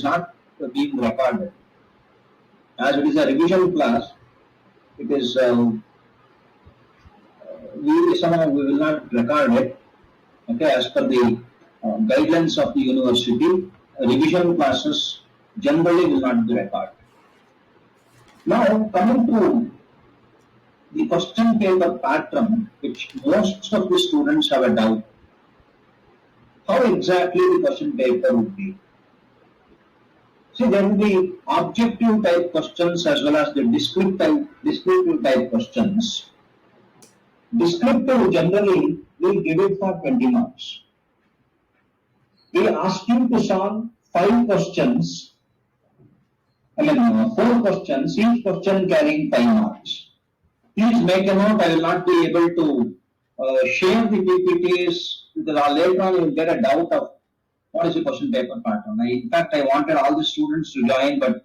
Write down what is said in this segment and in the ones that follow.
not being recorded. As it is a revision class, it is we will not record it. Okay, as per the guidelines of the university, revision classes generally will not be recorded. Now coming to the question paper pattern, which most of the students have a doubt. How exactly the question paper would be? See, there will be objective type questions as well as the descriptive type questions. Descriptive generally will give it for 20 marks. We ask you to solve 5 questions, 4 questions, each question carrying 5 marks. Please make a note, I will not be able to share the PPTs because later on you will get a doubt of what is the question paper pattern. In fact, I wanted all the students to join, but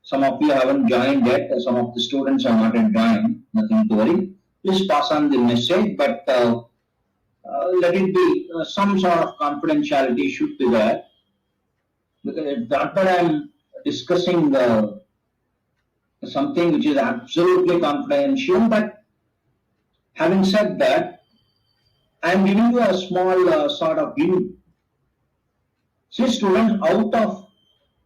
some of you haven't joined yet. Some of the students have not yet joined. Nothing to worry. Please pass on the message, but let it be some sort of confidentiality should be there. Because it's not that I'm discussing something which is absolutely confidential, but having said that, I'm giving you a small sort of view. See, students, out of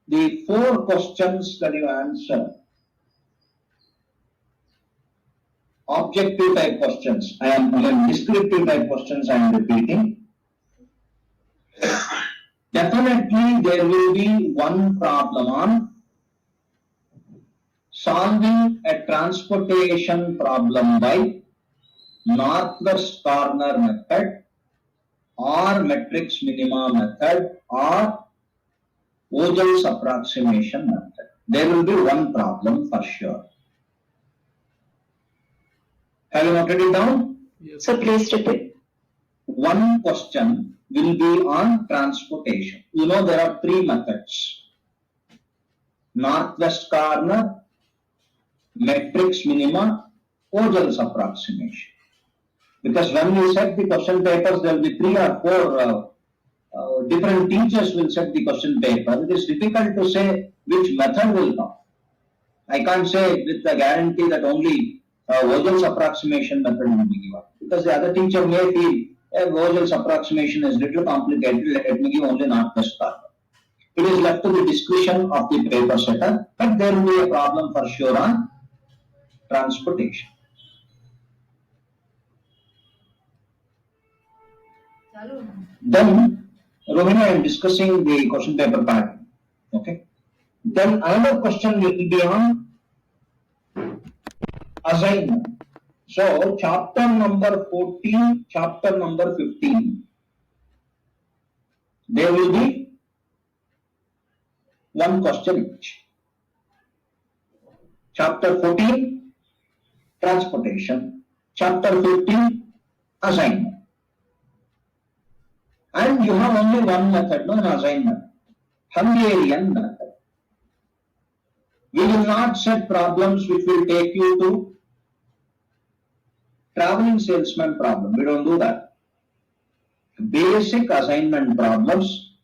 the 4 questions that you answer, objective type questions, I am again descriptive type questions I am repeating. Definitely there will be one problem on solving a transportation problem by northwest corner method or matrix minima method or Vogel's approximation method. There will be one problem for sure. Have you noted it down? Yes. So please repeat. One question will be on transportation. You know there are 3 methods. Northwest corner, matrix minima, Vogel's approximation. Because when we set the question papers, there will be 3 or 4 different teachers will set the question paper. It is difficult to say which method will come. I can't say with the guarantee that only Vogel's approximation method will be given. Because the other teacher may feel Vogel's approximation is little complicated, let me give only northwest corner. It is left to the discretion of the paper setter, but there will be a problem for sure on transportation. Then, Rohini, I am discussing the question paper pattern. Okay. Then another question will be on assignment. So, chapter number 14, chapter number 15, there will be one question each. Chapter 14, transportation. Chapter 15, assignment. And you have only one method, no, an assignment. Hungarian method. We will not set problems which will take you to traveling salesman problem. We don't do that. Basic assignment problems,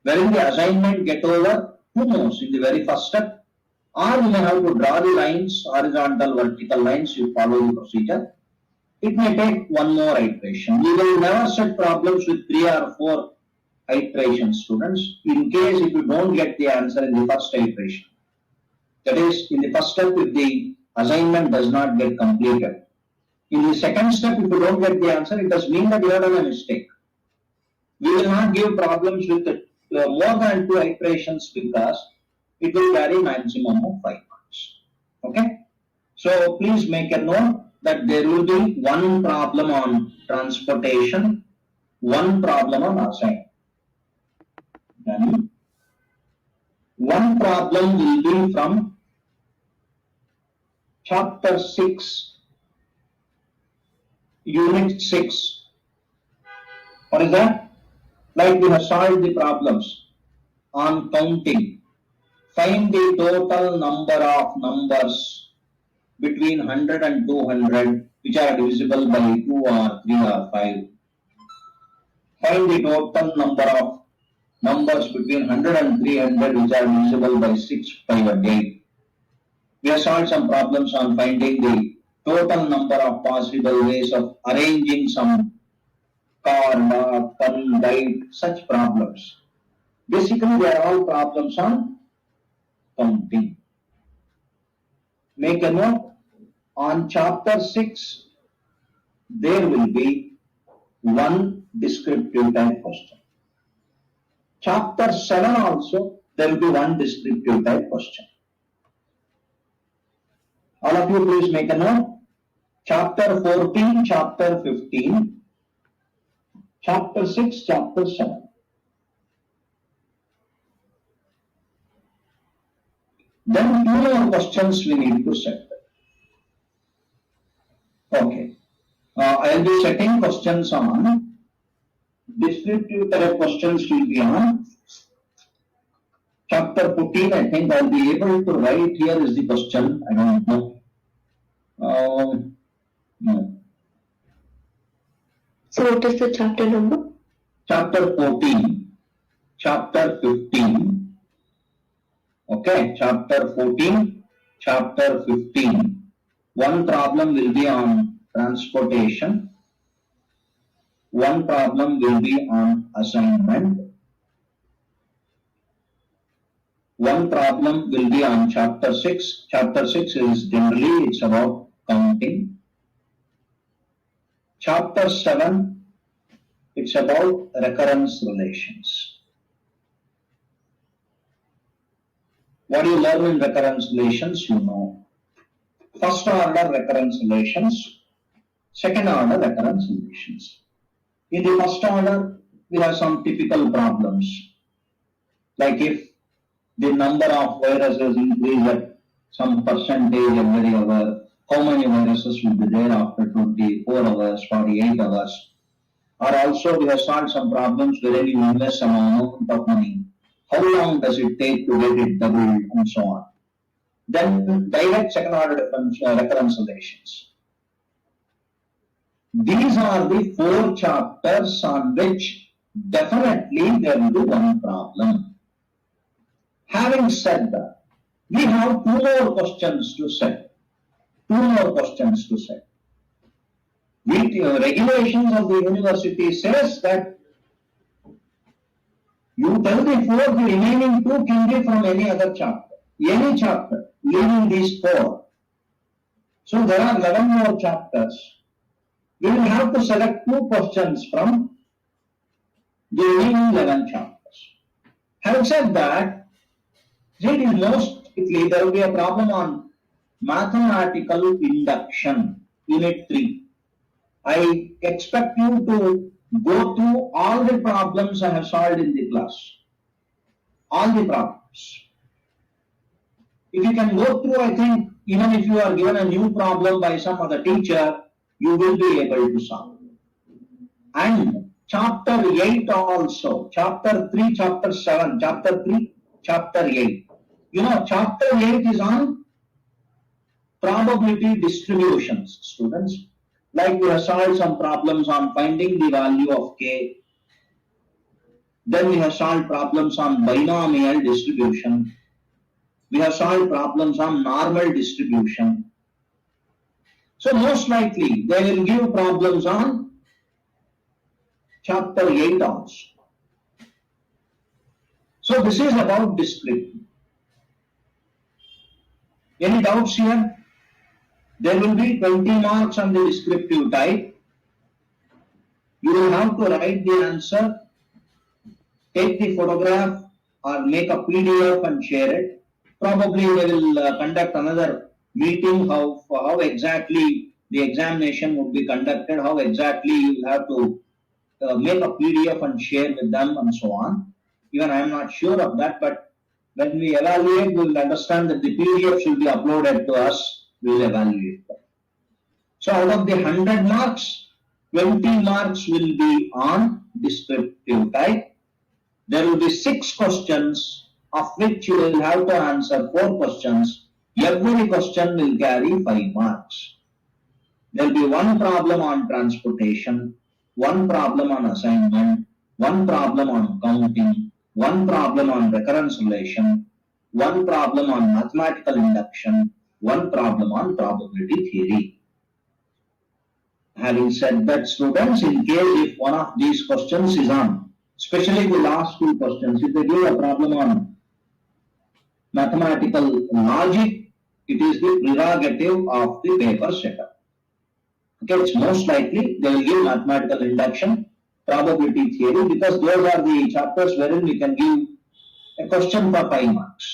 wherein the assignment get over, who knows, in the very first step, or you may have to draw the lines, horizontal, vertical lines, you follow the procedure. It may take one more iteration. We will never set problems with 3 or 4 iterations, students, in case if you don't get the answer in the first iteration. That is, in the first step, if the assignment does not get completed. In the second step, if you don't get the answer, it does mean that you have done a mistake. We will not give problems with more than 2 iterations because it will carry maximum of 5 marks. Okay? So, please make a note that there will be one problem on transportation, one problem on assignment. Then, one problem will be from chapter 6, unit 6. What is that? Like we have solved the problems on counting. Find the total number of numbers between 100 and 200 which are divisible by 2 or 3 or 5. Find the total number of numbers between 100 and 300 which are divisible by 6, 5 and 8. We have solved some problems on finding the total number of possible ways of arranging some car, dog, pen, guide, such problems. Basically, they are all problems on counting. Make a note, on chapter 6, there will be one descriptive type question. Chapter 7 also, there will be one descriptive type question. All of you please make a note. Chapter 14, chapter 15, chapter 6, chapter 7. Then 2 more questions we need to set. Okay. I will be setting questions on descriptive type questions will be on chapter 14. I think I will be able to write here is the question. I don't know. No. So what is the chapter number? Chapter 14, chapter 15. Okay, chapter 14, chapter 15. One problem will be on transportation. One problem will be on assignment. One problem will be on chapter 6. Chapter 6 is generally it's about counting. Chapter 7, it's about recurrence relations. What do you learn in recurrence relations? You know. First order recurrence relations, second order recurrence relations. In the first order, we have some typical problems. Like if the number of viruses increase at some percentage every hour, how many viruses will be there after 24 hours, 48 hours? Or also we have solved some problems where you invest some amount of money. How long does it take to get it doubled and so on? Then direct second order recurrence relations. These are the 4 chapters on which definitely there will be one problem. Having said that, we have 2 more questions to set. 2 more questions to set. Regulations of the university says that you tell the 4, the remaining 2 can be from any other chapter. Any chapter, leaving these 4. So there are 11 more chapters. We will have to select 2 questions from the remaining 11 chapters. Having said that, it is mostly there will be a problem on mathematical induction, unit 3. I expect you to go through all the problems I have solved in the class. All the problems. If you can go through, I think, even if you are given a new problem by some other teacher, you will be able to solve. And chapter 8 also, chapter 3, chapter 7, chapter 3, chapter 8. You know, chapter 8 is on probability distributions, students. Like we have solved some problems on finding the value of k. Then we have solved problems on binomial distribution. We have solved problems on normal distribution. So most likely they will give problems on chapter 8 also. So this is about descriptive. Any doubts here? There will be 20 marks on the descriptive type. You will have to write the answer, take the photograph or make a PDF and share it. Probably they will conduct another meeting how exactly the examination would be conducted, how exactly you will have to make a PDF and share with them and so on. Even I am not sure of that, but when we evaluate, we will understand that the PDF should be uploaded to us, we will evaluate them. So out of the 100 marks, 20 marks will be on descriptive type. There will be 6 questions, of which you will have to answer 4 questions. Every question will carry 5 marks. There will be 1 problem on transportation, 1 problem on assignment, 1 problem on counting, one problem on recurrence relation, one problem on mathematical induction, one problem on probability theory. Having said that, students, in case if one of these questions is on, especially the last two questions, if they give a problem on mathematical logic, it is the prerogative of the paper setter. Okay, it's most likely they will give mathematical induction, probability theory, because those are the chapters wherein we can give a question for 5 marks.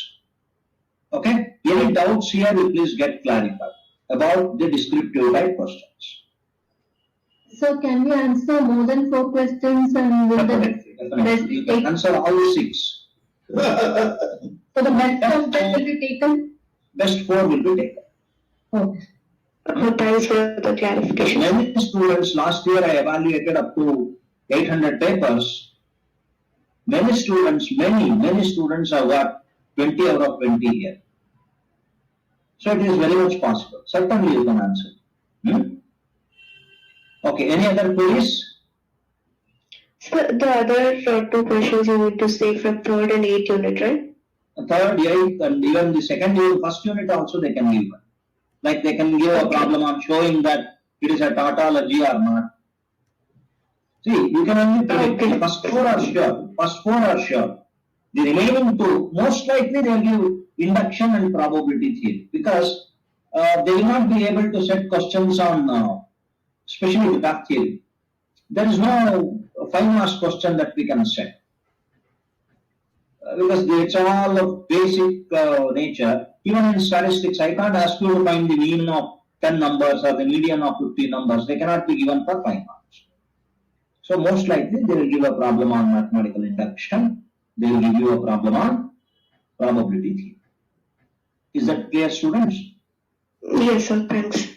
Okay, any doubts here, you please get clarified about the descriptive type questions. So can we answer more than 4 questions and with Definitely. You can answer all 6. So the best of that will be taken? Best 4 will be taken. Okay. Thanks for the clarification. Many students, last year I evaluated up to 800 papers. Many students have got 20 out of 20 here. So it is very much possible. Certainly you can answer. Okay, any other queries? So the other 2 questions you need to say from 3rd and 8th unit, right? Third, 8th, and even the second unit, first unit also they can give. Like they can give a problem on showing that it is a tautology or not. See, you can only predict. The first 4 are sure. The remaining 2, most likely they will give induction and probability theory, because they will not be able to set questions on especially graph theory. There is no 5 marks question that we can set. Because it's all of basic nature. Even in statistics, I can't ask you to find the mean of 10 numbers or the median of 50 numbers. They cannot be given for 5 marks. So most likely they will give a problem on mathematical induction. They will give you a problem on probability theory. Is that clear, students? Yes, sir. Thanks.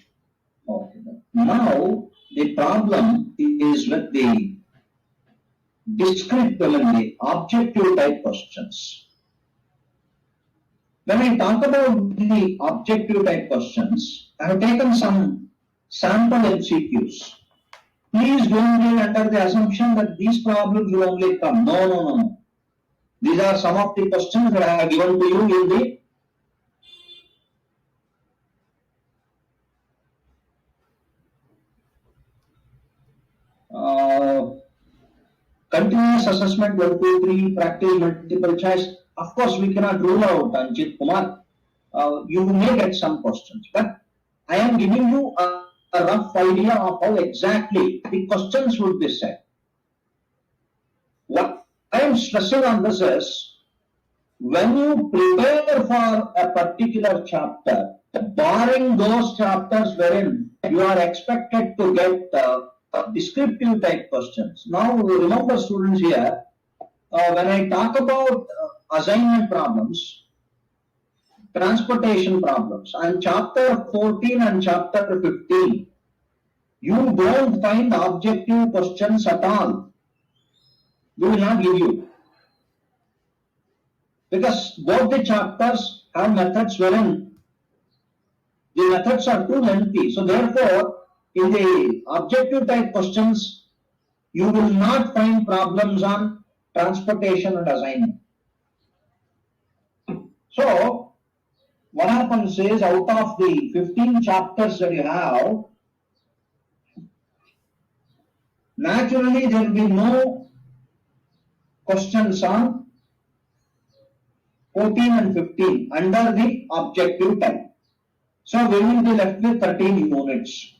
Okay. Now the problem is with the descriptive and the objective type questions. When I talk about the objective type questions, I have taken some sample MCQs. Please don't be under the assumption that these problems will only come. No. These are some of the questions that I have given to you in the continuous assessment 1, 2, 3, practice multiple choice. Of course, we cannot rule out Anjit Kumar. You may get some questions, but I am giving you a rough idea of how exactly the questions would be set. What I am stressing on this is, when you prepare for a particular chapter, barring those chapters wherein you are expected to get descriptive type questions. Now remember, students, here, when I talk about assignment problems, transportation problems, and chapter 14 and chapter 15, you don't find objective questions at all. We will not give you. Because both the chapters have methods wherein the methods are too lengthy. So therefore, in the objective type questions, you will not find problems on transportation and assignment. So, what happens is, out of the 15 chapters that you have, naturally there will be no questions on 14 and 15 under the objective type. So, we will be left with 13 units.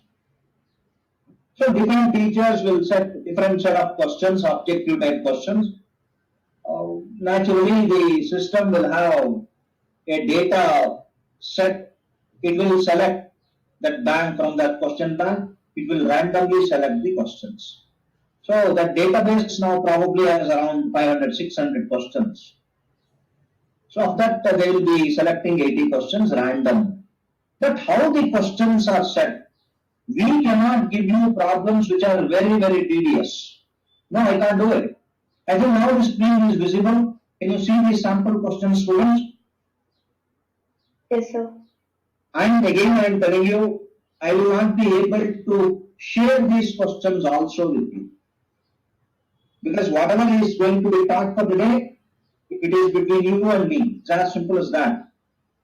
So, different teachers will set different set of questions, objective type questions. Naturally, the system will have a data set. It will select that bank from that question bank. It will randomly select the questions. So that database now probably has around 500, 600 questions. So of that, they will be selecting 80 questions random. But how the questions are set, we cannot give you problems which are very, very tedious. No, I can't do it. I think now the screen is visible. Can you see the sample questions, students? Yes, sir. And again, I am telling you, I will not be able to share these questions also with you. Because whatever is going to be taught for the day, It is between you and me. It's as simple as that.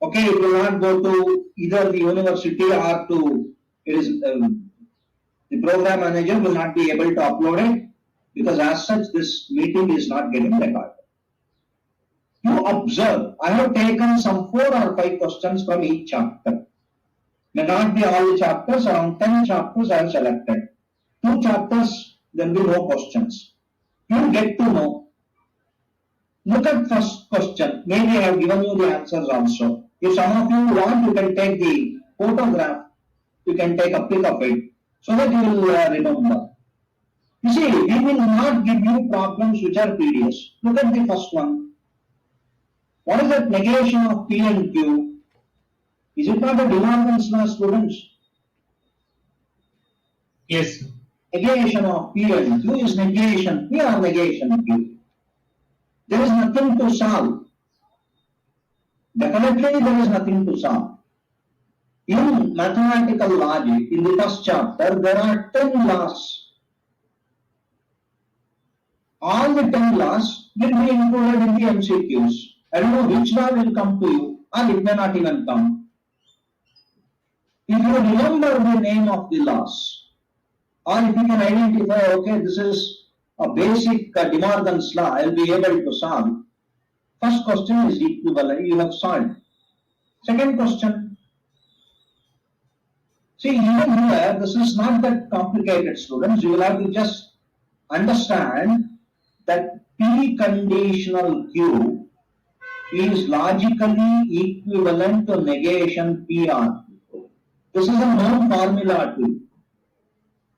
Okay, it will not go to either the university or to, it is, the program manager will not be able to upload it because as such this meeting is not getting recorded. You observe, I have taken some 4 or 5 questions from each chapter. May not be all the chapters, around 10 chapters I have selected. 2 chapters, there will be no questions. You get to know. Look at first question. Maybe I have given you the answers also. If some of you want, you can take the photograph. You can take a pic of it so that you will remember. You see, we will not give you problems which are tedious. Look at the first one. What is that negation of P and Q? Is it not a Dimargan's law, students? Yes. Negation of P and Q is negation P or negation Q. There is nothing to solve. Definitely there is nothing to solve. In mathematical logic, in the first chapter, there are 10 laws. All the 10 laws will be included in the MCQs. I don't know which law will come to you, or it may not even come. If you remember the name of the laws, or if you can identify, okay, this is a basic Dimargan's law, I will be able to solve. First question is equivalent, you have solved. Second question, see, even here, this is not that complicated, students. You will have to just understand that P conditional Q is logically equivalent to negation PR. This is a known formula too.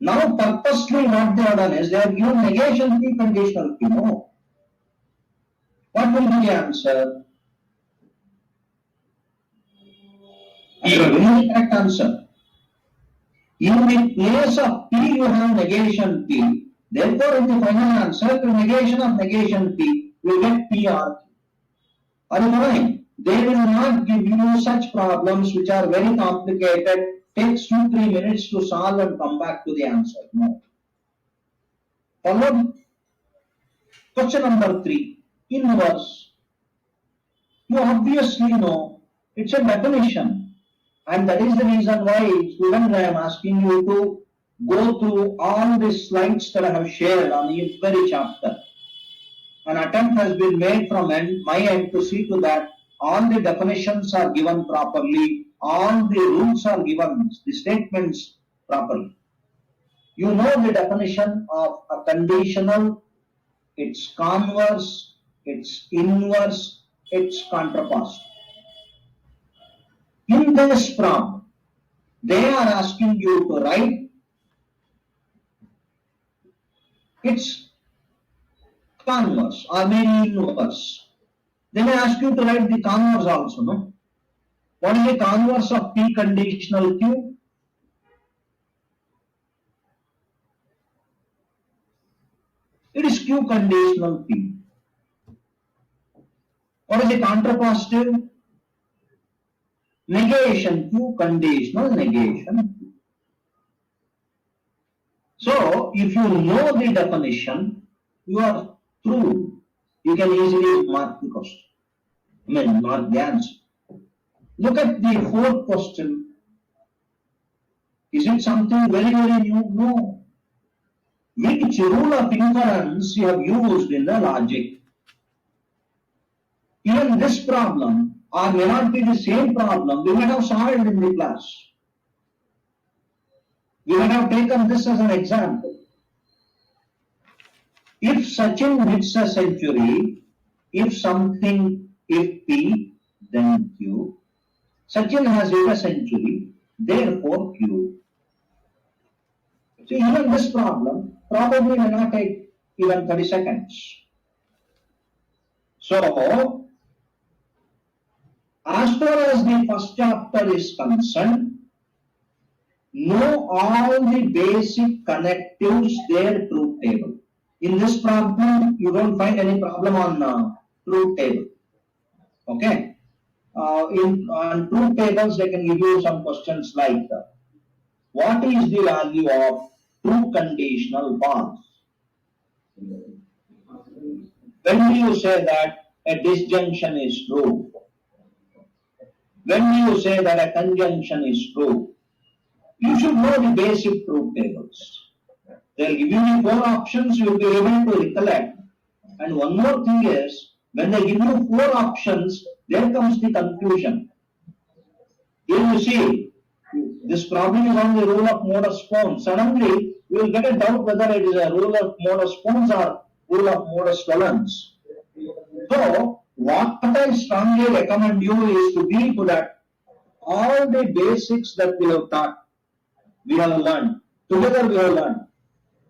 Now, purposely what they have done is they have given negation P conditional Q. No. What will be the answer? Answer, very correct answer. In the place of P, you have negation P. Therefore, in the final answer, the negation of negation P, you get PR. Are you following? They will not give you such problems which are very complicated, takes 2-3 minutes to solve and come back to the answer. No. Followed? Question number 3, inverse. You obviously know it's a definition, and that is the reason why, students, I am asking you to go through all the slides that I have shared on each very chapter. An attempt has been made from my end to see to that all the definitions are given properly, all the rules are given, the statements properly. You know the definition of a conditional, its converse, its inverse, its contrappost. In this problem, they are asking you to write its converse or maybe inverse. They may ask you to write the converse also, no? What is the converse of P conditional Q? It is Q conditional P. What is the contrapositive? Negation Q conditional negation Q. So, if you know the definition, you are through. You can easily mark the question. Mark the answer. Look at the 4th question. Is it something very, very new? No. Which rule of inference you have used in the logic? Even this problem, or may not be the same problem, we might have solved in the class. We might have taken this as an example. If Sachin hits a century, if P, then Q. Sachin has hit a century, therefore Q. So even this problem probably may not take even 30 seconds. So, as far as the first chapter is concerned, know all the basic connectives, their truth table. In this problem, you don't find any problem on truth table. Okay? On truth tables, they can give you some questions like, what is the value of true conditional bonds? When do you say that a disjunction is true? When do you say that a conjunction is true? You should know the basic truth tables. They'll give you the four options, you'll be able to recollect. And one more thing is, when they give you four options, there comes the confusion. Here you see, this problem is on the rule of modus ponens. Suddenly, you will get a doubt whether it is a rule of modus ponens or rule of modus tollens. So, what I strongly recommend you is to be to that all the basics that we have taught, we have learned. Together we have learned.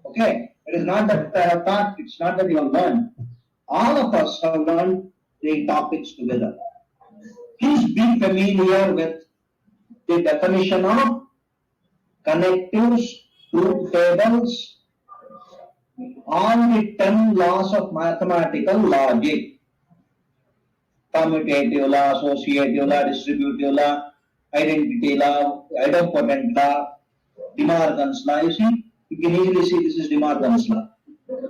Okay? It is not that I have taught, it's not that you have learned. All of us have learned the topics together. Please be familiar with the definition of connectives, truth tables, all the 10 laws of mathematical logic. Commutative law, associative law, distributive law, identity law, idempotent law, De Morgan's law. You see, you can easily see this is De Morgan's law.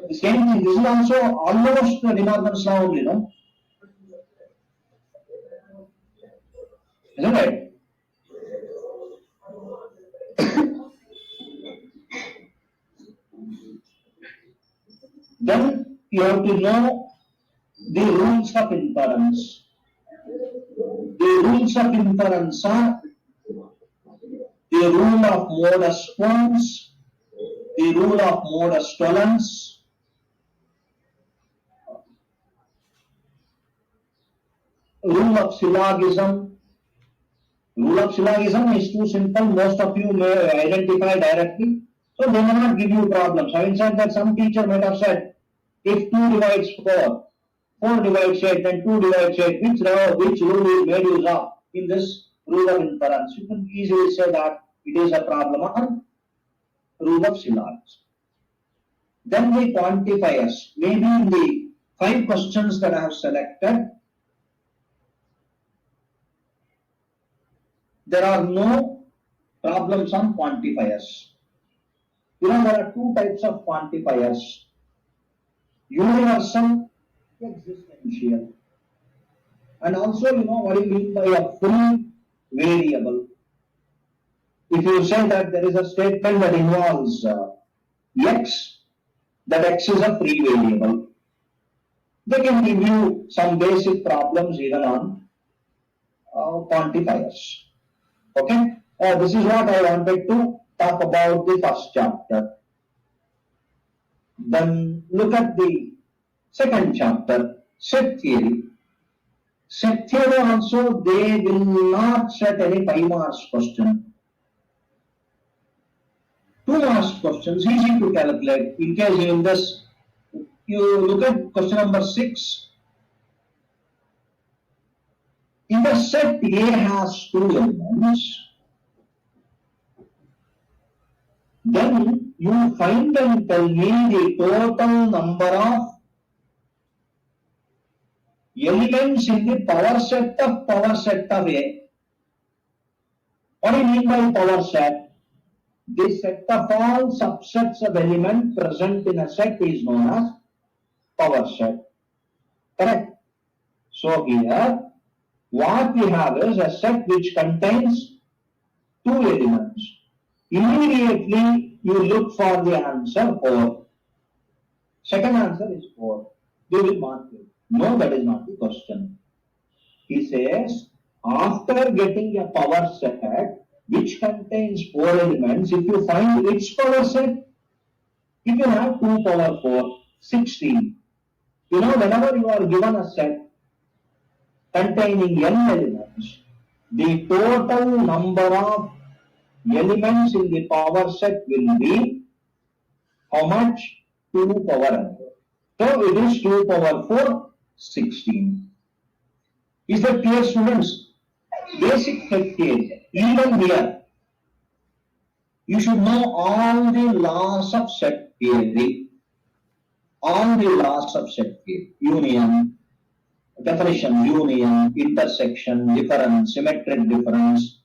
The same thing, this is also almost De Morgan's law only, no? Isn't it? Then you have to know the rules of inference. The rules of inference are the rule of modus ponens, the rule of modus tollens, rule of syllogism. Rule of syllogism is too simple. Most of you may identify directly. So they may not give you problems. Having said that, some teacher might have said, if 2 divides 4, 4 divides 8, then 2 divides 8, which rule we made use of in this rule of inference? You can easily say that it is a problem on rule of syllogism. Then the quantifiers. Maybe in the 5 questions that I have selected, there are no problems on quantifiers. You know, there are 2 types of quantifiers. Universal, existential. And also, you know, what do you mean by a free variable? If you say that there is a statement that involves x, that x is a free variable. They can give you some basic problems even on quantifiers. Okay? This is what I wanted to talk about the first chapter. Then look at the second chapter, set theory. Set theory also, they will not set any 5 marks question. 2 marks questions, easy to calculate. In case you in this, you look at question number 6. In the set A has 2 elements, then you find and tell me the total number of elements in the power set of A. What do you mean by power set? The set of all subsets of elements present in a set is known as power set. Correct? So here, what we have is a set which contains 2 elements. Immediately you look for the answer 4. Second answer is 4. They will mark it. No, that is not the question. He says, after getting a power set which contains 4 elements, if you find its power set, if you have 2 power 4, 16. You know, whenever you are given a set containing n elements, the total number of elements in the power set will be how much? 2 power n. So it is 2 power 4, 16. Is that clear, students? Basic set theory. Even here, you should know all the laws of set theory. All the laws of set theory. Union, definition, union, intersection, difference, symmetric difference.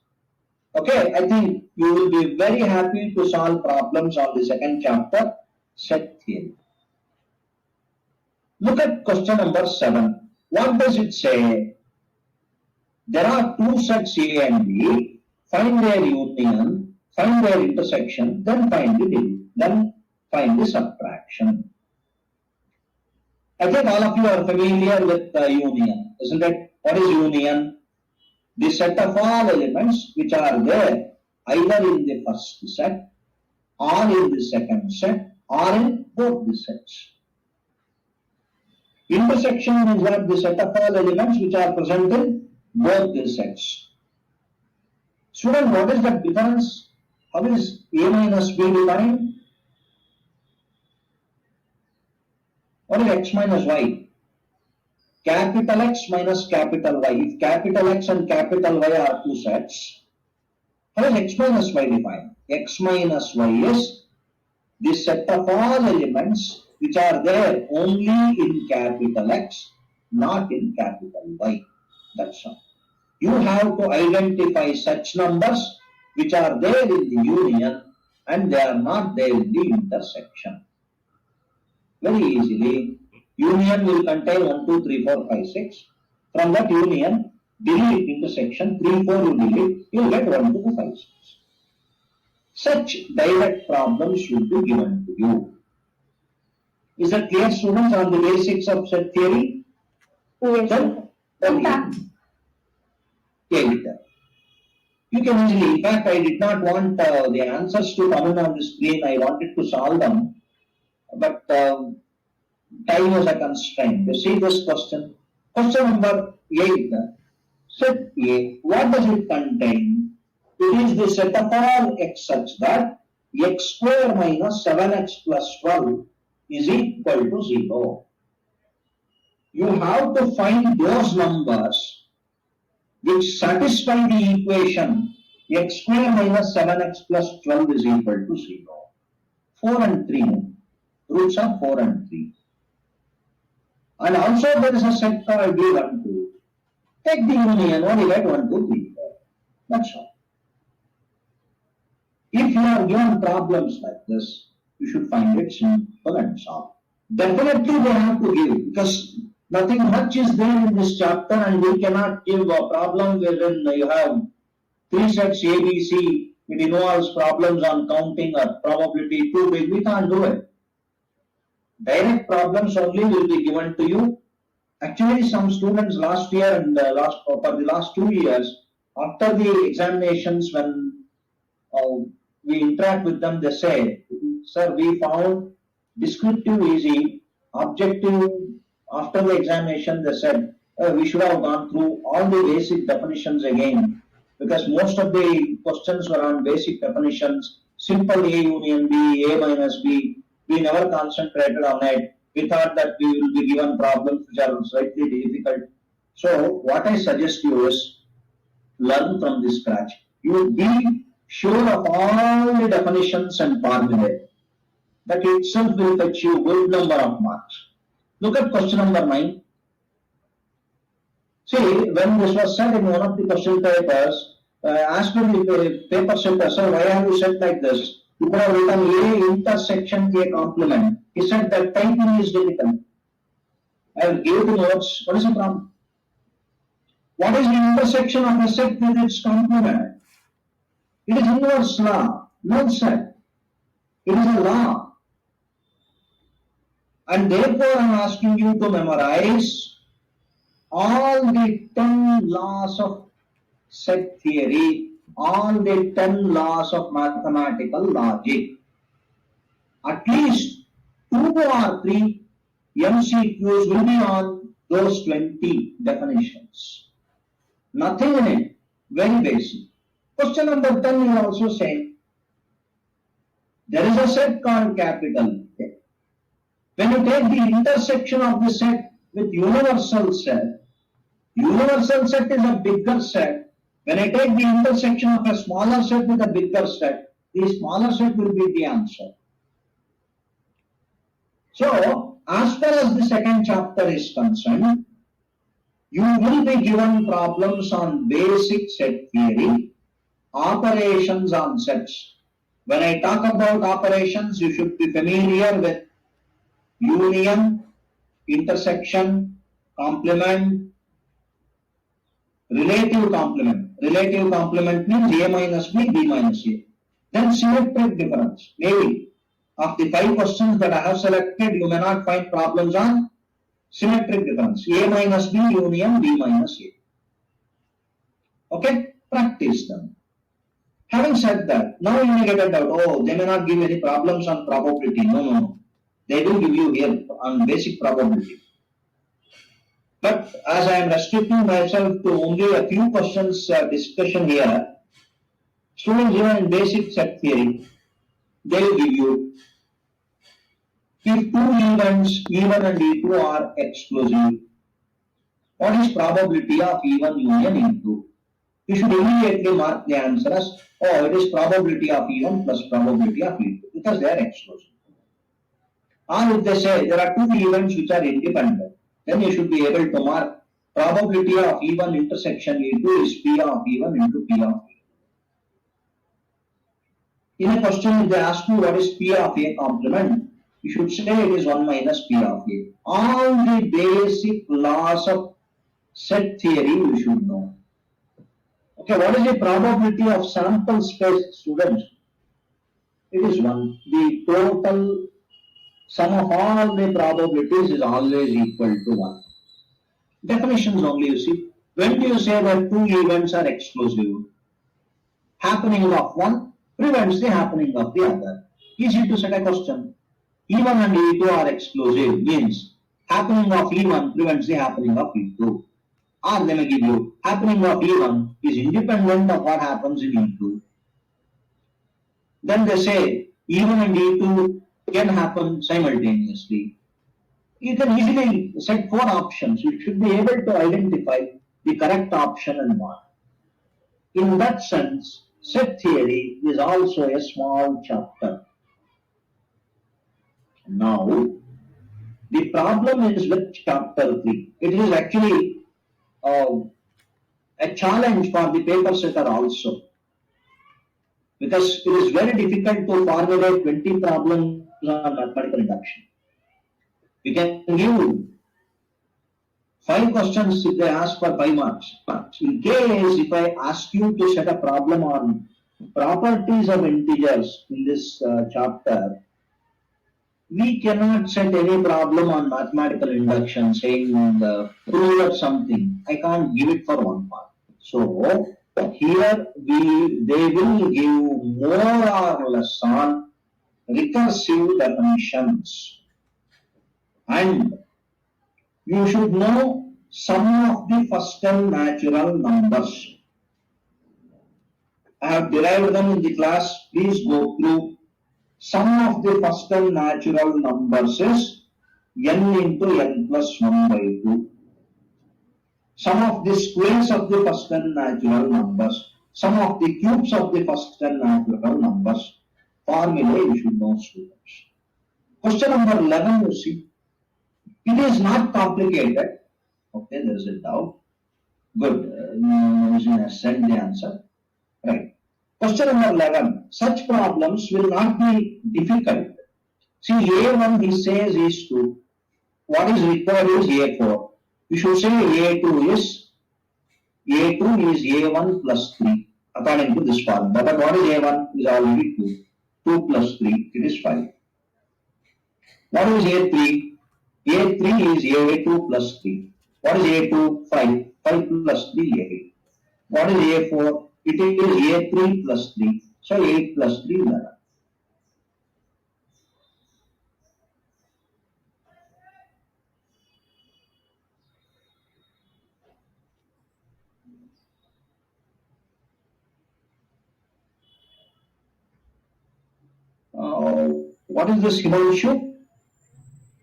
Okay, I think you will be very happy to solve problems on the second chapter, set theory. Look at question number 7. What does it say? There are two sets A and B, find their union, find their intersection, then find the subtraction. I think all of you are familiar with union, isn't it? What is union? The set of all elements which are there either in the first set or in the second set or in both the sets. Intersection is what the set of all elements which are present in both the sets. Student, what is the difference? How is A minus B defined? What is X minus Y? Capital X minus capital Y. If capital X and capital Y are two sets, how is X minus Y defined? X minus Y is the set of all elements which are there only in capital X, not in capital Y. That's all. You have to identify such numbers which are there in the union and they are not there in the intersection. Very easily, union will contain 1, 2, 3, 4, 5, 6. From that union, delete intersection, 3, 4 you delete, you will get 1, 2, 5, 6. Such direct problems should be given to you. Is that clear, students, on the basics of set theory? Yes, Then, sir. you can easily, in fact, I did not want the answers to come in on the screen. I wanted to solve them, but time was a constraint. You see this question. Question number 8. Set A, what does it contain? It is the set of all x such that x square minus 7x plus 12 is equal to 0. You have to find those numbers which satisfy the equation x square minus 7x plus 12 is equal to 0. 4 and 3. Roots are 4 and 3. And also there is a set called D1, 2. Take the union, only get 1, 2, 3, 4. That's all. If you are given problems like this, you should find it simple and solve. Definitely they have to give, because nothing much is there in this chapter and we cannot give a problem wherein you have 3 sets A, B, C. It involves problems on counting or probability too big. We can't do it. Direct problems only will be given to you. Actually, some students last year and for the last 2 years, after the examinations, when we interact with them, they say, sir, we found descriptive easy, objective, after the examination, they said, we should have gone through all the basic definitions again, because most of the questions were on basic definitions, simple A union B, A minus B. We never concentrated on it. We thought that we will be given problems which are slightly difficult. So what I suggest you is learn from the scratch. You be sure of all the definitions and formulae. That itself will fetch you good number of marks. Look at question number 9. See, when this was said in one of the question papers, asked the paper setter, sir, why have you said like this? You could have written A intersection A complement. He said that typing is difficult. I will give the notes. What is the problem? What is the intersection of a set with its complement? It is inverse law, not set. It is a law. And therefore I am asking you to memorize all the 10 laws of set theory, all the 10 laws of mathematical logic. At least 2 or 3 MCQs will be on those 20 definitions. Nothing in it, very basic. Question number 10 is also saying, there is a set called capital A. When you take the intersection of the set with universal set is a bigger set. When I take the intersection of a smaller set with a bigger set, the smaller set will be the answer. So, as far as the second chapter is concerned, you will be given problems on basic set theory, operations on sets. When I talk about operations, you should be familiar with union, intersection, complement, relative complement. Relative complement means A minus B, B minus A. Then symmetric difference. Maybe of the 5 questions that I have selected, you may not find problems on symmetric difference. A minus B union B minus A. Okay? Practice them. Having said that, now you may get a doubt, oh, they may not give any problems on probability. No, no, no. They will give you here on basic probability. But as I am restricting myself to only a few questions discussion here, students even in basic set theory, they will give you if two events E1 and E2 are exclusive, what is probability of E1 union E2? You should immediately mark the answer as, oh, it is probability of E1 plus probability of E2 because they are exclusive. Or if they say there are two events which are independent, then you should be able to mark probability of E1 intersection E2 is P of E1 into P of E2. In a question, if they ask you what is P of A complement, you should say it is 1 minus P of A. All the basic laws of set theory you should know. Okay, what is the probability of sample space, students? It is 1. The total sum of all the probabilities is always equal to 1. Definitions only, you see. When do you say that two events are exclusive? Happening of one prevents the happening of the other. Easy to set a question. E1 and E2 are exclusive means happening of E1 prevents the happening of E2. Or they may give you happening of E1 is independent of what happens in E2. Then they say E1 and E2 can happen simultaneously. You can easily set 4 options. You should be able to identify the correct option and mark. In that sense, set theory is also a small chapter. Now, the problem is with chapter 3. It is actually a challenge for the paper setter also. Because it is very difficult to formulate 20 problems on mathematical induction. You can give 5 questions if they ask for 5 marks. But in case if I ask you to set a problem on properties of integers in this chapter, we cannot set any problem on mathematical induction saying prove something. I can't give it for 1 mark. So here they will give more or less on recursive definitions. And you should know sum of the first and natural numbers. I have derived them in the class. Please go through. Sum of the first and natural numbers is n into n plus 1 by 2. Sum of the squares of the first and natural numbers. Sum of the cubes of the first and natural numbers. Formula you should know, students. Question number 11, you see. It is not complicated. Okay, there is a doubt. Good. Send the answer. Right. Question number 11. Such problems will not be difficult. See, A1 he says is 2. What is required is A4. You should say A2 is A1 plus 3 according to this formula. But what is A1 is already 2. 2 plus 3, it is 5. What is A3? A3 is A2 plus 3. What is A2? 5. 5 plus 3, 8. What is A4? It is A3 plus 3. So 8 plus 3, 11. What is this Himanshu?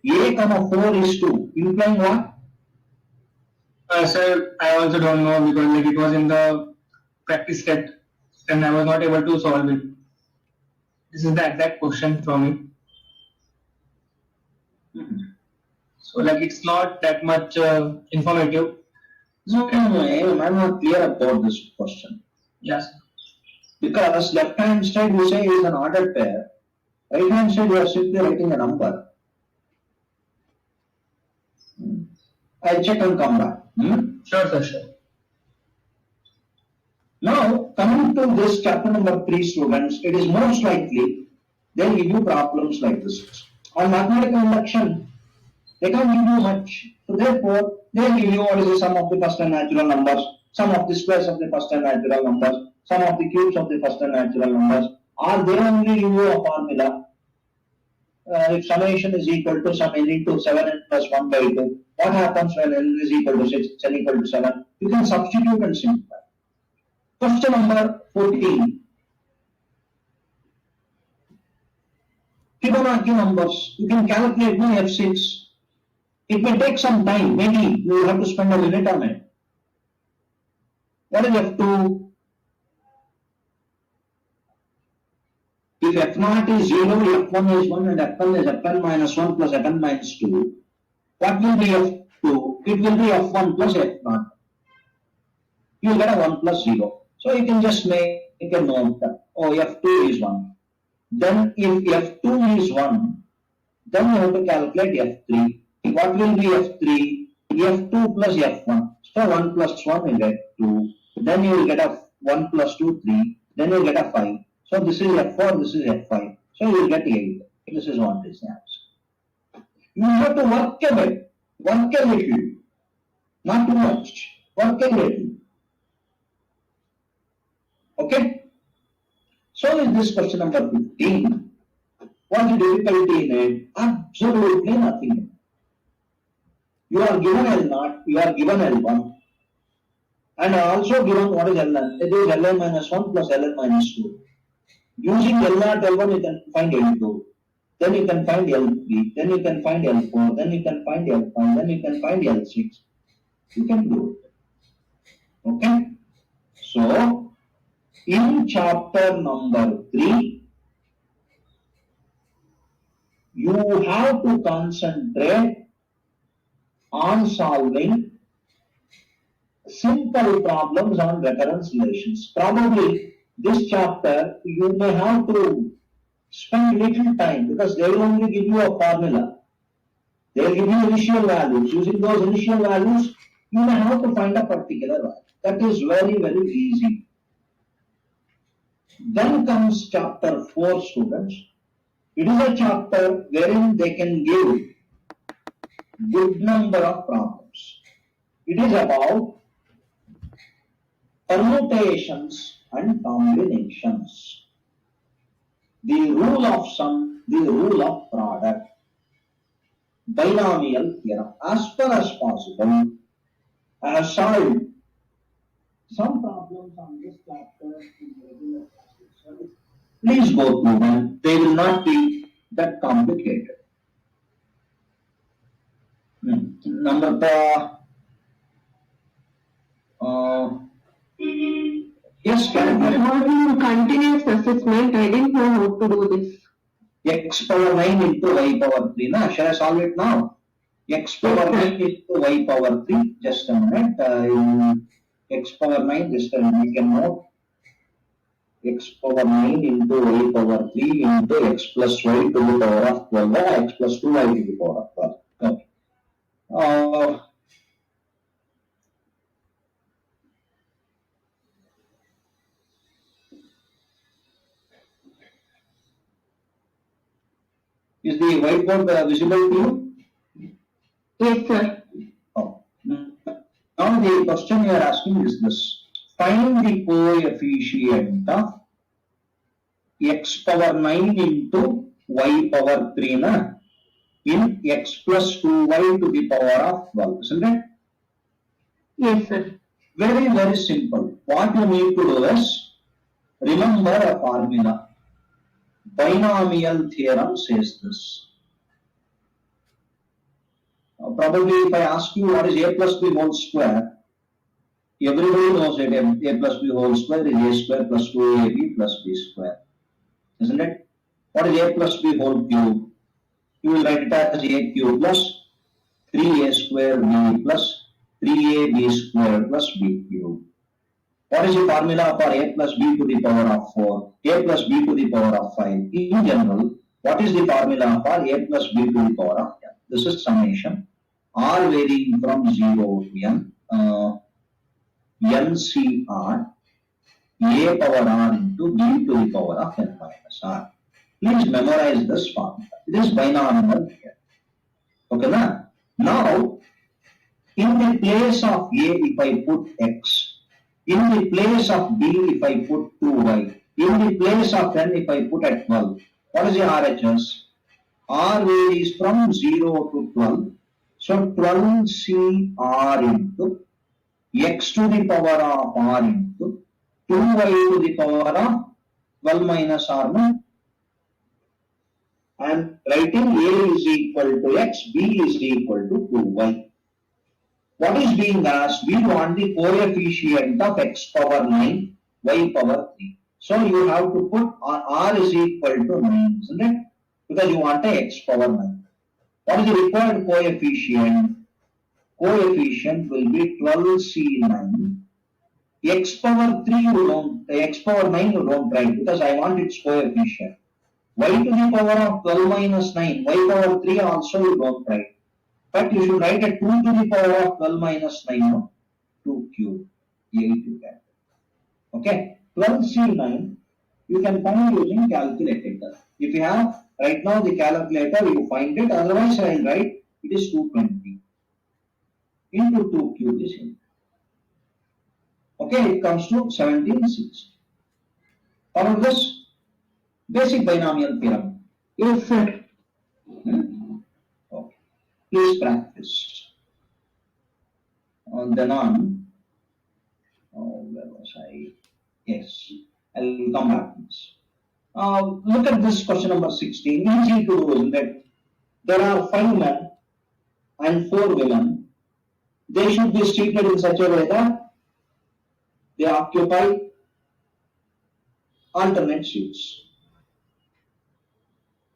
A comma 4 is 2. Implying what? Sir, I also don't know because like it was in the practice set and I was not able to solve it. This is the exact question from it. So like it's not that much informative. No, I'm not clear about this question. Yes. Because left hand side you say is an ordered pair. Right hand side you are simply writing a number. I'll check and come back. Sure, sir, sure. Now, coming to this chapter number 3, students, it is most likely they'll give you problems like this. On mathematical induction, they can't give you much. So therefore, they'll give you what is the sum of the first and natural numbers, sum of the squares of the first and natural numbers, sum of the cubes of the first and natural numbers, or they only give you a formula. If summation is equal to sum n into 7n plus 1 by 2, what happens when n is equal to 6, n equal to 7? You can substitute and simplify. Question number 14. Fibonacci numbers. You can calculate the F6. It may take some time. Maybe you will have to spend a minute on it. What is F2? If F0 is 0, F1 is 1 and Fn is Fn minus 1 plus Fn minus 2. What will be F2? It will be F1 plus F0. You will get a 1 plus 0. So you can just make a note that, oh, F2 is 1. Then if F2 is 1, then you have to calculate F3. What will be F3? F2 plus F1. So 1 plus 1 will get 2. Then you will get a 1 plus 2, 3. Then you will get a 5. So this is F4, this is F5. So you will get 8. This is what is the answer. You have to work a bit. Work a little. Not too much. Work a little. Okay? So is this question number 15. What's the difficulty in it? Absolutely nothing. You are given L0, you are given L1, and also given what is Ln. It is Ln minus 1 plus Ln minus 2. Using L0, L1, you can find L2. Then you can find L3. Then you can find L4. Then you can find L5. Then you can find L6. You can do it. Okay? So, in chapter number 3, you have to concentrate on solving simple problems on recurrence relations. Probably this chapter you may have to spend little time because they will only give you a formula. They will give you initial values. Using those initial values, you may have to find a particular value. That is very, very easy. Then comes chapter 4, students. It is a chapter wherein they can give good number of problems. It is about permutations and combinations. The rule of sum, the rule of product, binomial theorem. As far as possible, I have solved some problems on this chapter in regular classes. Please go through them. They will not be that complicated. Number yes, in continuous assessment, I didn't know how to do this. X power 9 into y power 3. Now, shall I solve it now? X power 9 into y power 3. Just a minute. X power 9, just make a note. X power 9 into y power 3 into x plus y to the power of 12 or x plus 2y to the power of 12. Okay. Is the whiteboard visible to you? Yes, sir. Oh. Now the question you are asking is this. Find the coefficient of x power 9 into y power 3 in x plus 2y to the power of 12, isn't it? Yes, sir. Very, very simple. What you need to do is remember a formula. Binomial theorem says this. Probably if I ask you what is a plus b whole square, everybody knows that a plus b whole square is a square plus 2ab plus b square. Isn't it? What is a plus b whole cube? You will write it as a cube plus 3a square b plus 3ab square plus b cube. What is the formula for a plus b to the power of 4, a plus b to the power of 5? In general, what is the formula for a plus b to the power of 10? This is summation. r varying from 0 to n, ncr a power r into b to the power of n minus r. Please memorize this formula. It is binomial here. Okay, now in the place of a if I put x, in the place of b if I put 2y, in the place of n if I put at 12, what is the RHS? R varies from 0 to 12. So 12CR into x to the power of r into 2y to the power of 12 minus r. I am writing a is equal to x, b is equal to 2y. What is being asked? We want the coefficient of x power 9, y power 3. So you have to put r is equal to 9, isn't it? Because you want a x power 9. What is the required coefficient? Coefficient will be 12C9. X power 3 you don't, x power 9 you don't write because I want its coefficient. Y to the power of 12 minus 9, y power 3 also you don't write. But you should write a 2 to the power of 12 minus 9, no? 2 cube, 8 you get. Okay, 12C9 you can find using calculator. If you have right now the calculator, you find it. Otherwise, I will write it is 220 into 2 cube is in. Okay, it comes to 1760. Follow this basic binomial theorem. Yes, sir. Okay, please practice. Then on, where was I? Yes, I will come back to this. Look at this question number 16. Easy to do, isn't it? There are 5 men and 4 women. They should be seated in such a way that they occupy alternate seats.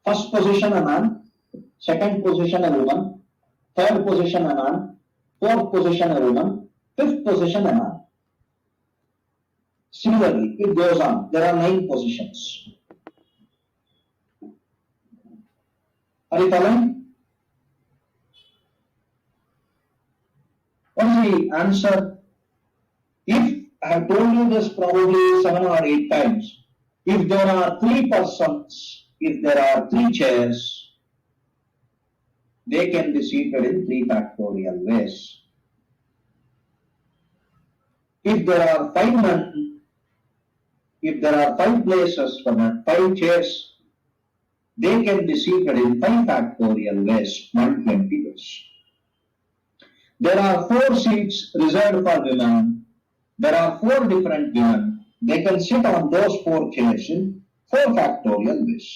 First position a man, second position a woman, third position a man, fourth position a woman, fifth position a man. Similarly, it goes on. There are 9 positions. Are you following? What is the answer? If I have told you this probably 7 or 8 times, if there are 3 persons, if there are 3 chairs, they can be seated in 3 factorial ways. If there are 5 men, if there are 5 places for them, 5 chairs, they can be seated in 5 factorial ways, 120 ways. There are 4 seats reserved for women. There are 4 different women. They can sit on those 4 chairs in 4 factorial ways.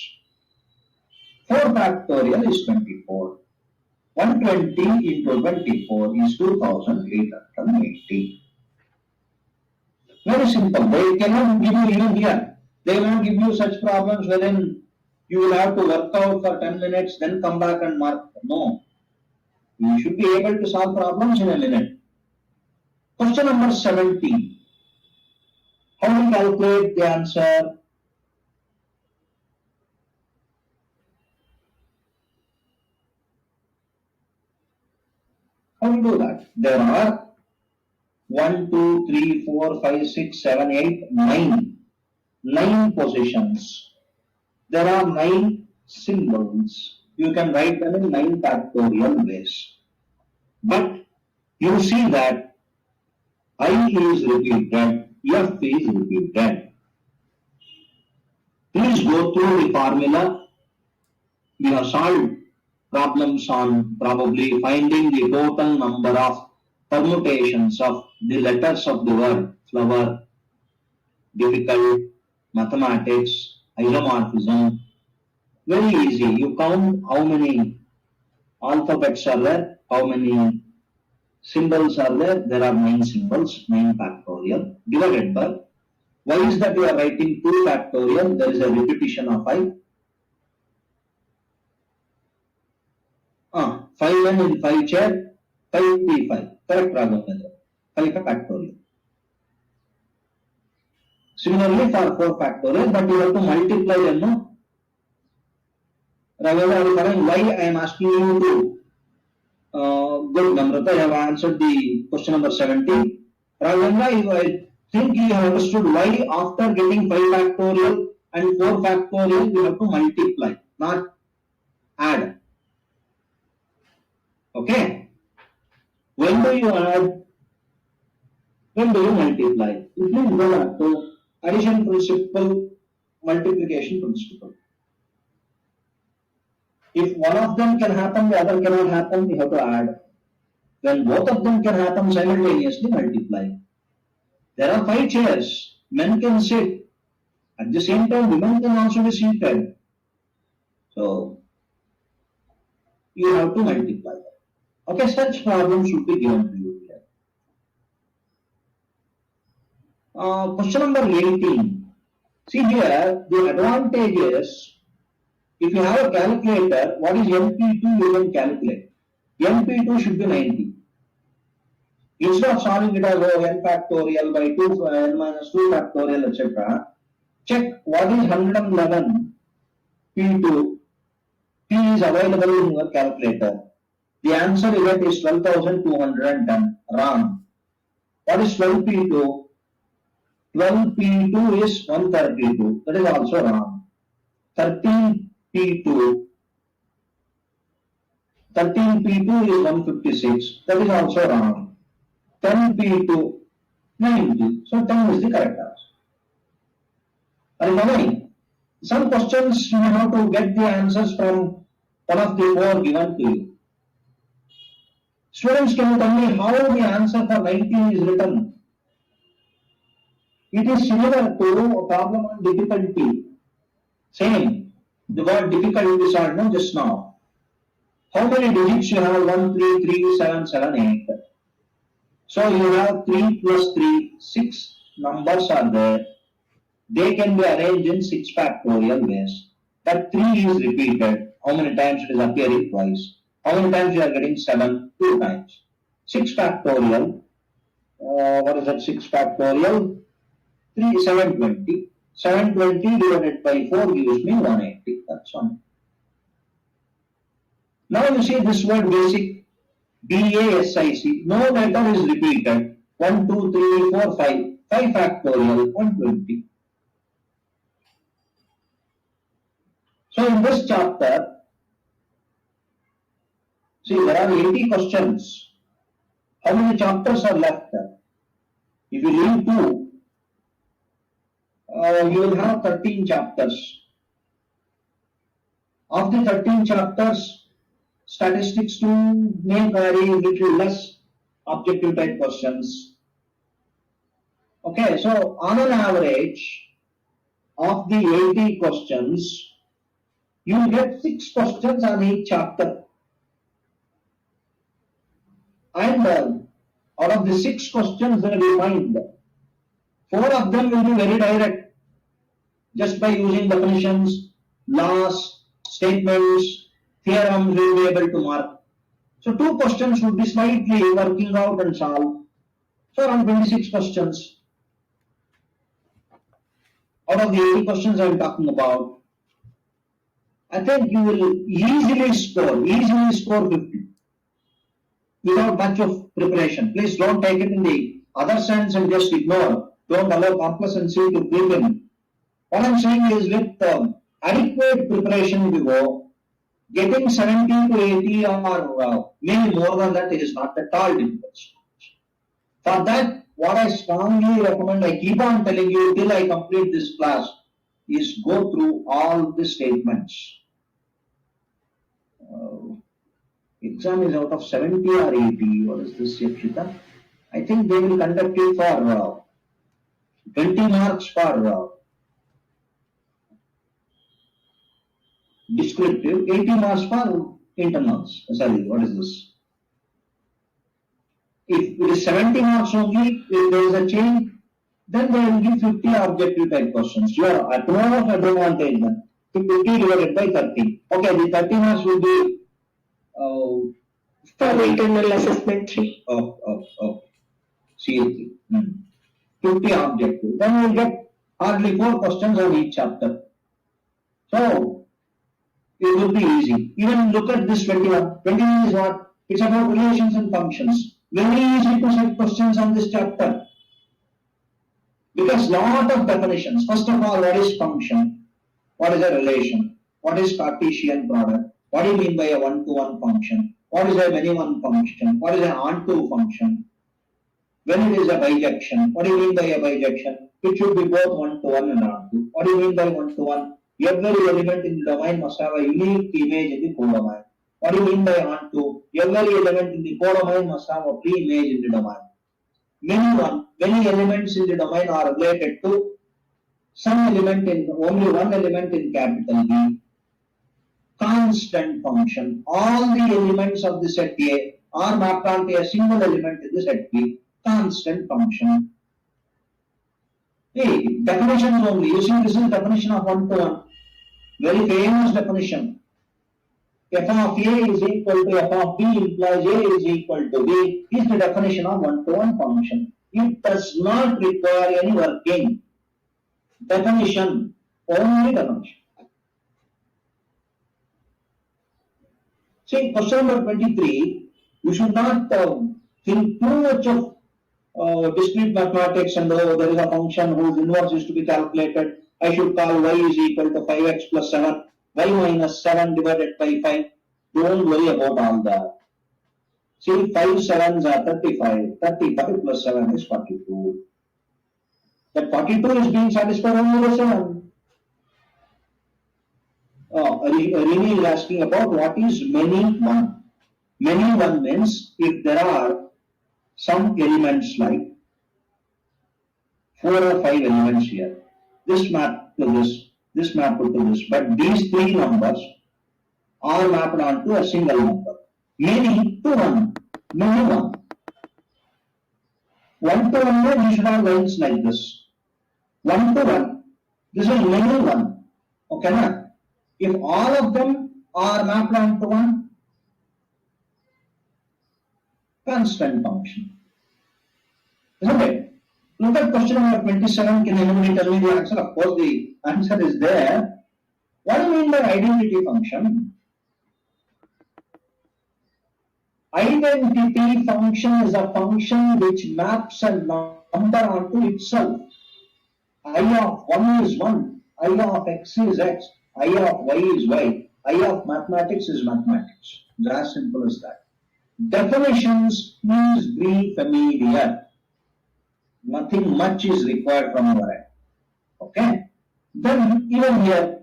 4 factorial is 24. 120 into 24 is 2880. Very simple. They cannot give you even here. They will not give you such problems wherein you will have to work out for 10 minutes, then come back and mark. No. You should be able to solve problems in a minute. Question number 17. How do you calculate the answer? How do you do that? There are 1, 2, 3, 4, 5, 6, 7, 8, 9. 9 positions. There are 9 symbols. You can write them in 9 factorial ways. But you see that I is repeated, F is repeated. Please go through the formula. We have solved problems on probably finding the total number of permutations of the letters of the word flower, difficult, mathematics, isomorphism. Very easy. You count how many alphabets are there, how many symbols are there. There are 9 symbols, 9 factorial, divided by. Why is that you are writing 2 factorial? There is a repetition of 5. 5 men in 5 chair, 5 P5. Correct, Raghavendra. 5 factorial. Similarly for 4 factorial, but you have to multiply them, no? Raghavendra, why I am asking you to Good, Namrata, you have answered the question number 17. Ravindra, I think you have understood why after getting 5 factorial and 4 factorial, we have to multiply, not add. Okay? When do you add? When do you multiply? It means go back to addition principle, multiplication principle. If one of them can happen, the other cannot happen, we have to add. When both of them can happen simultaneously, multiply. There are 5 chairs. Men can sit. At the same time, women can also be seated. So, you have to multiply. Okay, such problems should be given to you here. Question number 18. See here, the advantage is, if you have a calculator, what is MP2 you can calculate. MP2 should be 90. Instead of solving it as n factorial by 2 n minus 2 factorial, etc., check what is 111 P2. P is available in your calculator. The answer you get is 12,210. Wrong. What is 12P2? 12P2 is 132. That is also wrong. 13P2. 13P2 is 156. That is also wrong. 10P2, 90. So 10 is the correct answer. Are you following? Some questions you have to get the answers from one of the 4 given to you. Students, can you tell me how the answer for 19 is written? It is similar to a problem on difficulty. Same. The word difficult we saw just now. How many digits you have? 1, 3, 3, 7, 7, 8. So you have 3 plus 3, 6 numbers are there. They can be arranged in 6 factorial ways. That 3 is repeated. How many times it is appearing twice? How many times you are getting 7? 2 times. 6 factorial. What is that? 6 factorial? 3, 720. 720 divided by 4 gives me 180. That's one. Now you see this word basic. BASIC. No letter is repeated. 1, 2, 3, 4, 5. 5 factorial. 120. So in this chapter, see, there are 80 questions. How many chapters are left? If you leave 2, you will have 13 chapters. Of the 13 chapters, statistics 2 may vary little less objective type questions. Okay, so on an average of the 80 questions, you will get 6 questions on each chapter. And out of the 6 questions that we find, 4 of them will be very direct, just by using definitions, laws, statements, theorems, we will be able to mark. So 2 questions would be slightly working out and solve. So around 26 questions. Out of the 80 questions I am talking about, I think you will easily score 50 without much of preparation. Please don't take it in the other sense and just ignore. Don't allow complacency to creep in. What I am saying is with adequate preparation we go, getting 70 to 80 or maybe more than that is not at all difficult. For that, what I strongly recommend, I keep on telling you till I complete this class, is go through all the statements. Exam is out of 70 or 80. What is this, Yakshita? I think they will conduct it for 20 marks for descriptive, 80 marks for internals. Sorry, what is this? If it is 70 marks only, if there is a change, then they will give 50 objective type questions. You are at more of advantage then. 50 divided by 30. Okay, the 30 marks will be For the internal assessment 3. CA3. 50 objective. Then we will get hardly 4 questions on each chapter. So, it will be easy. Even look at this 21. 21 is what? It's about relations and functions. Very easy to set questions on this chapter. Because lot of definitions. First of all, what is function? What is a relation? What is Cartesian product? What do you mean by a one-to-one function? What is a many-one function? What is an onto function? When it is a bijection, what do you mean by a bijection? It should be both one-to-one and onto. What do you mean by one-to-one? Every element in the domain must have a unique image in the codomain. What do you mean by onto? Every element in the codomain must have a pre-image in the domain. Many elements in the domain are related to only one element in capital B. Constant function. All the elements of the set A are mapped onto a single element in the set B. Constant function. Hey, definitions only. You see, this is definition of one-to-one. Very famous definition. F of A is equal to F of B implies A is equal to B is the definition of one-to-one function. It does not require any working. Definition. Only definition. See, question number 23, you should not think too much of discrete mathematics and there is a function whose inverse is to be calculated. I should call y is equal to 5x plus 7, y minus 7 divided by 5. Don't worry about all that. See, 5 sevens are 35. 35 plus 7 is 42. That 42 is being satisfied only by 7. Rini is asking about what is many one. Many one means if there are some elements like 4 or 5 elements here, this map to this map to this, but these three numbers are mapped onto a single number. Many to one, many one. One to one, we should have lines like this. One to one, this is many one. Okay, na? If all of them are mapped onto one, constant function. Isn't it? Look at question number 27. Can anybody tell me the answer? Of course, the answer is there. What do you mean by identity function? Identity function is a function which maps a number onto itself. I of 1 is 1, I of x is x, I of y is y, I of mathematics is mathematics. It's as simple as that. Definitions means be familiar. Nothing much is required from your end. Okay? Then even here,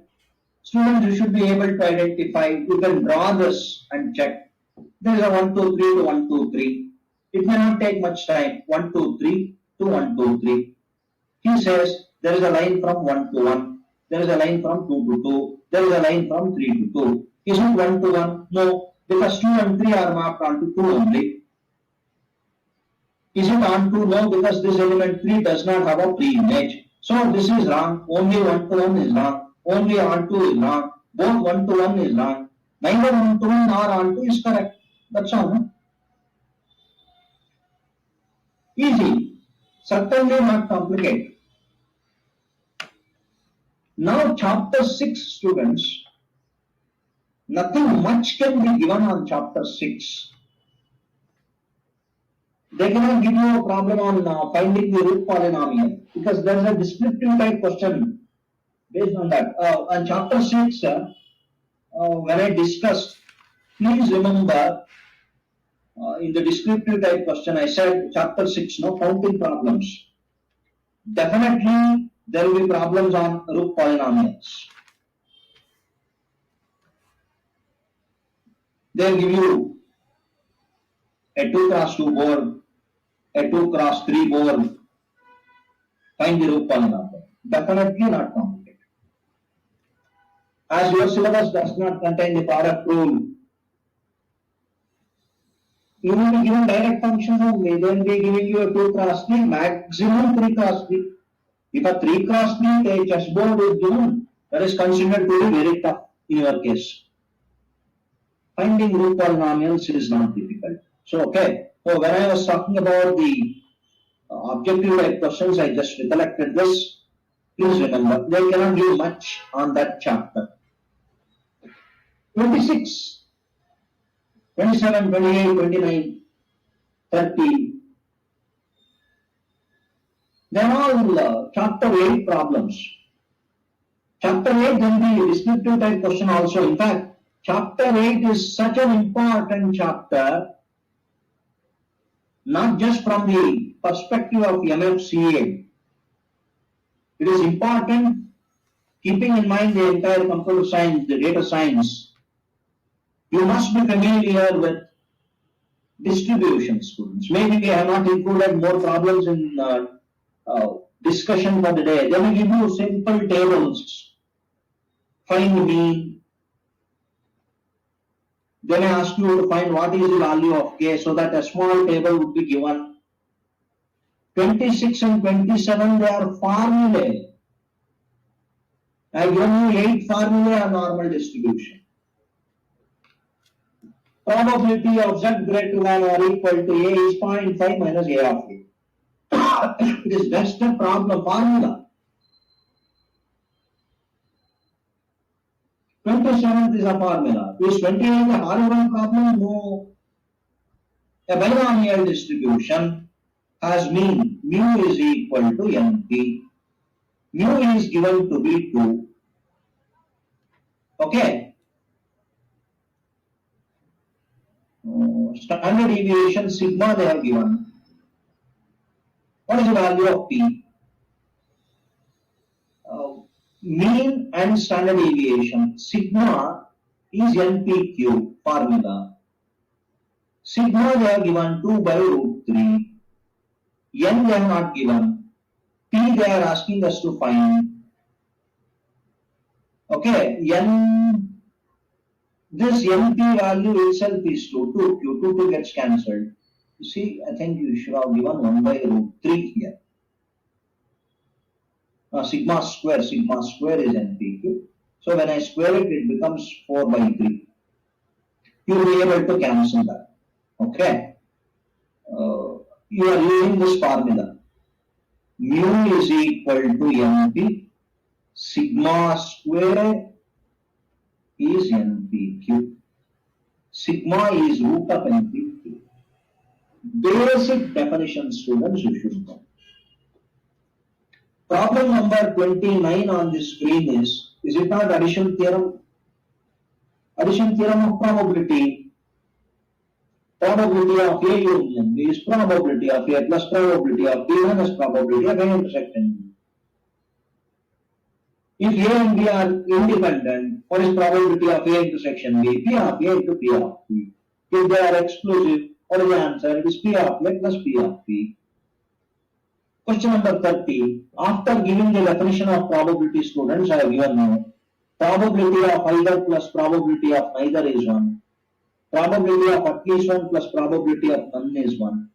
students, you should be able to identify, you can draw this and check. There is a 1, 2, 3 to 1, 2, 3. It may not take much time. 1, 2, 3 to 1, 2, 3. He says there is a line from 1 to 1. There is a line from 2 to 2. There is a line from 3 to 2. Is it 1 to 1? No, because 2 and 3 are mapped onto 2 only. Is it onto? No, because this element 3 does not have a pre-image. So this is wrong. Only 1 to 1 is wrong. Only onto is wrong. Both 1 to 1 is wrong. Neither 1 to 1 nor onto is correct. That's all. No? Easy. Certainly not complicated. Now chapter 6, students, nothing much can be given on chapter 6. They cannot give you a problem on finding the root polynomial because there is a descriptive type question based on that. On chapter 6, when I discussed, please remember in the descriptive type question I said chapter 6, no counting problems. Definitely there will be problems on root polynomials. They'll give you a 2 cross 2 board, a 2 cross 3 board, find the root polynomial. Definitely not complicated. As your syllabus does not contain the product rule, you will be given direct functions only. They will be giving you a 2 cross 3, maximum 3 cross 3. If a 3 cross 3 chessboard is given, that is considered to be very tough in your case. Finding root polynomials is not difficult. So, okay. So, when I was talking about the objective type questions, I just recollected this. Please remember, they cannot give much on that chapter. 26. 27, 28, 29, 30. They are all chapter 8 problems. Chapter 8 can be descriptive type question also. In fact, chapter 8 is such an important chapter, not just from the perspective of MFCA. It is important keeping in mind the entire computer science, the data science. You must be familiar with distribution, students. Maybe I have not included more problems in discussion for the day. They will give you simple tables. Find the mean. Then I ask you to find what is the value of k, so that a small table would be given. 26 and 27, they are formulae. I give you 8 formulae on normal distribution. Probability of z greater than or equal to a is 0.5 minus a of a. It is just a problem formula. 27th is a formula. Is 28 a horrible problem? No. A binomial distribution has mean mu is equal to np. Mu is given to be 2. Okay. Standard deviation sigma they have given. What is the value of p? Mean and standard deviation. Sigma is npq formula. Sigma they have given 2 by root 3. N they have not given. P they are asking us to find. Okay, N, this NP value itself is 2. 2 gets cancelled. You see, I think you should have given 1 by root 3 here. Sigma square is NPQ. So when I square it, it becomes 4 by 3. You will be able to cancel that. Okay. You are using this formula. Mu is equal to NP. Sigma square is NPQ. Sigma is root of NPQ. Basic definition, students, you should know. Problem number 29 on this screen is it not addition theorem? Addition theorem of probability. Probability of A union B is probability of A plus probability of B minus probability of A intersection. If A and B are independent, what is probability of A intersection B? P of A into P of B. If they are exclusive, what is the answer? It is P of A plus P of B. Question number 30. After giving the definition of probability, students, I have given you probability of either plus probability of neither is 1. Probability of at least 1 plus probability of none is 1.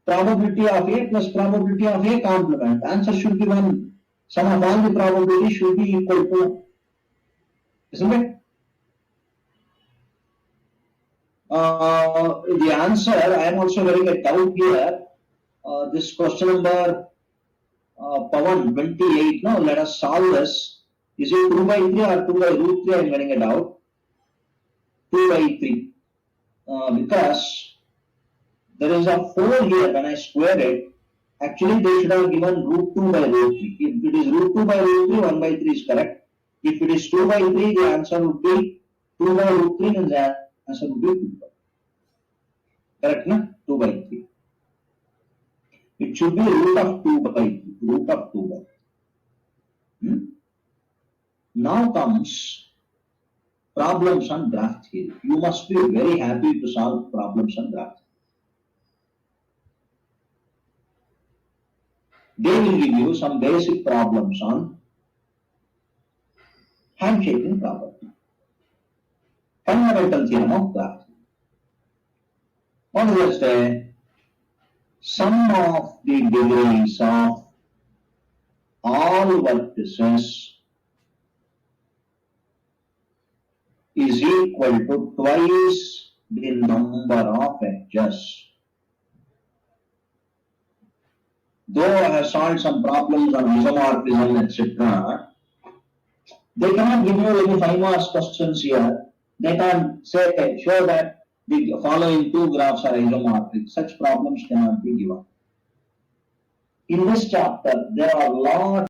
Probability of A plus probability of A complement. Answer should be 1. Sum of all the probability should be equal to, isn't it? The answer, I am also getting a doubt here. This question number Pawan 28. Now let us solve this. Is it 2 by 3 or 2 by root 3? I am getting a doubt. 2 by 3. Because there is a 4 here. When I square it, actually they should have given root 2 by root 3. If it is root 2 by root 3, 1 by 3 is correct. If it is 2 by 3, the answer would be 2 by root 3 and the answer would be 2 by. Correct, no? 2 by 3. It should be root of 2 by 3. Root of 2 by. Now comes problems on graph theory. You must be very happy to solve problems on graph theory. They will give you some basic problems on handshaking property. Fundamental theorem of graph theory. What does it say? Sum of the degrees of all vertices is equal to twice the number of edges. Though I have solved some problems on isomorphism, etc., they cannot give you any 5 marks questions here. They can say, show that the following two graphs are isomorphic. Such problems cannot be given. In this chapter, there are lots